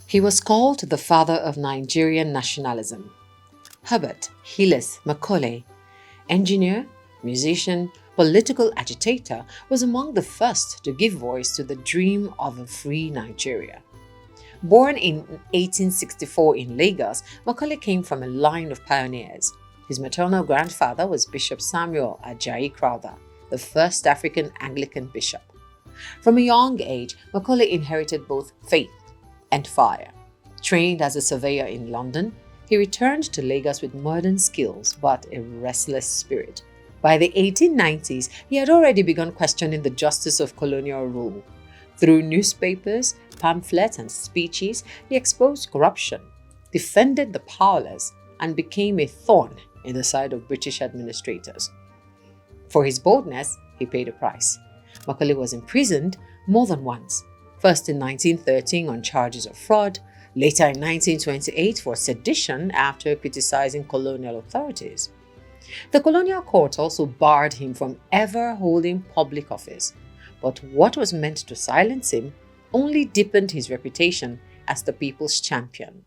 He was called the father of Nigerian nationalism. Herbert Macaulay, engineer, musician, political agitator, was among the first to give voice to the dream of a free Nigeria. Born in 1864 in Lagos, Macaulay came from a line of pioneers. His maternal grandfather was Bishop Samuel Ajayi Crowther, the first African Anglican bishop. From a young age, Macaulay inherited both faith and fire. Trained as a surveyor in London, he returned to Lagos with modern skills but a restless spirit. By the 1890s, he had already begun questioning the justice of colonial rule. Through newspapers, pamphlets, and speeches, he exposed corruption, defended the powerless, and became a thorn in the side of British administrators. For his boldness, he paid a price. Macaulay was imprisoned more than once, first in 1913 on charges of fraud, later in 1928 for sedition after criticizing colonial authorities. The colonial court also barred him from ever holding public office, but what was meant to silence him only deepened his reputation as the people's champion.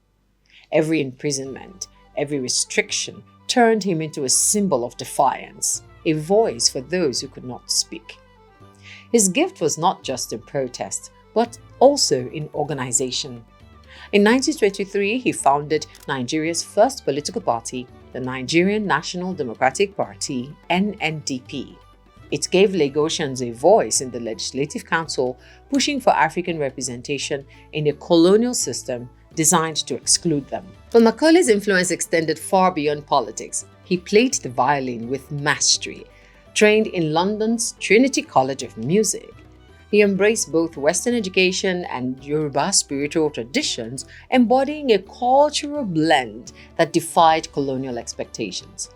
Every imprisonment, every restriction turned him into a symbol of defiance, a voice for those who could not speak. His gift was not just in protest, but also in organization. In 1923, he founded Nigeria's first political party, the Nigerian National Democratic Party, NNDP. It gave Lagosians a voice in the Legislative Council, pushing for African representation in a colonial system designed to exclude them. But Macaulay's influence extended far beyond politics. He played the violin with mastery. Trained in London's Trinity College of Music, he embraced both Western education and Yoruba spiritual traditions, embodying a cultural blend that defied colonial expectations.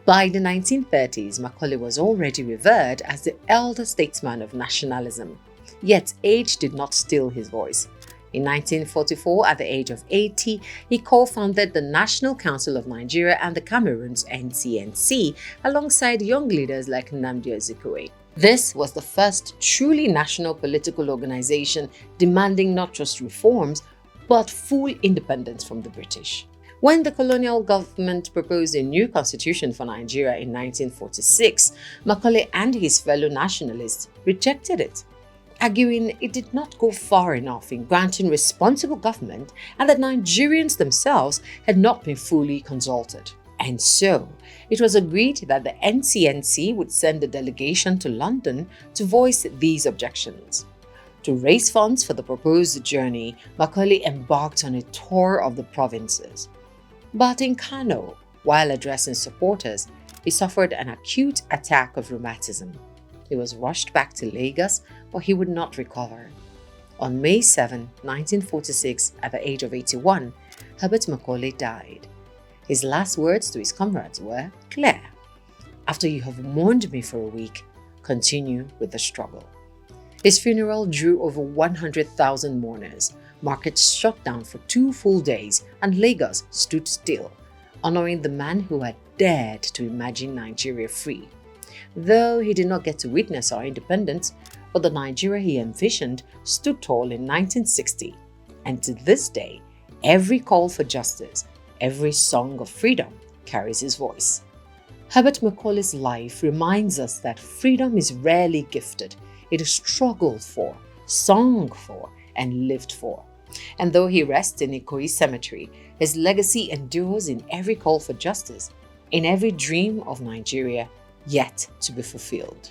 By the 1930s, Macaulay was already revered as the elder statesman of nationalism. Yet age did not still his voice. In 1944, at the age of 80, he co-founded the National Council of Nigeria and the Cameroon's NCNC alongside young leaders like Nnamdi Azikiwe. This was the first truly national political organization demanding not just reforms, but full independence from the British. When the colonial government proposed a new constitution for Nigeria in 1946, Macaulay and his fellow nationalists rejected it, arguing it did not go far enough in granting responsible government and that Nigerians themselves had not been fully consulted. And so, it was agreed that the NCNC would send a delegation to London to voice these objections. To raise funds for the proposed journey, Macaulay embarked on a tour of the provinces. But in Kano, while addressing supporters, he suffered an acute attack of rheumatism. He was rushed back to Lagos, but he would not recover. On May 7, 1946, at the age of 81, Herbert Macaulay died. His last words to his comrades were, "Claire, after you have mourned me for a week, continue with the struggle." His funeral drew over 100,000 mourners. Markets shut down for 2 full days and Lagos stood still, honoring the man who had dared to imagine Nigeria free. Though he did not get to witness our independence, but the Nigeria he envisioned stood tall in 1960. And to this day, every call for justice, every song of freedom carries his voice. Herbert Macaulay's life reminds us that freedom is rarely gifted. It is struggled for, sung for, and lived for. And though he rests in Ikoyi Cemetery, his legacy endures in every call for justice, in every dream of Nigeria yet to be fulfilled.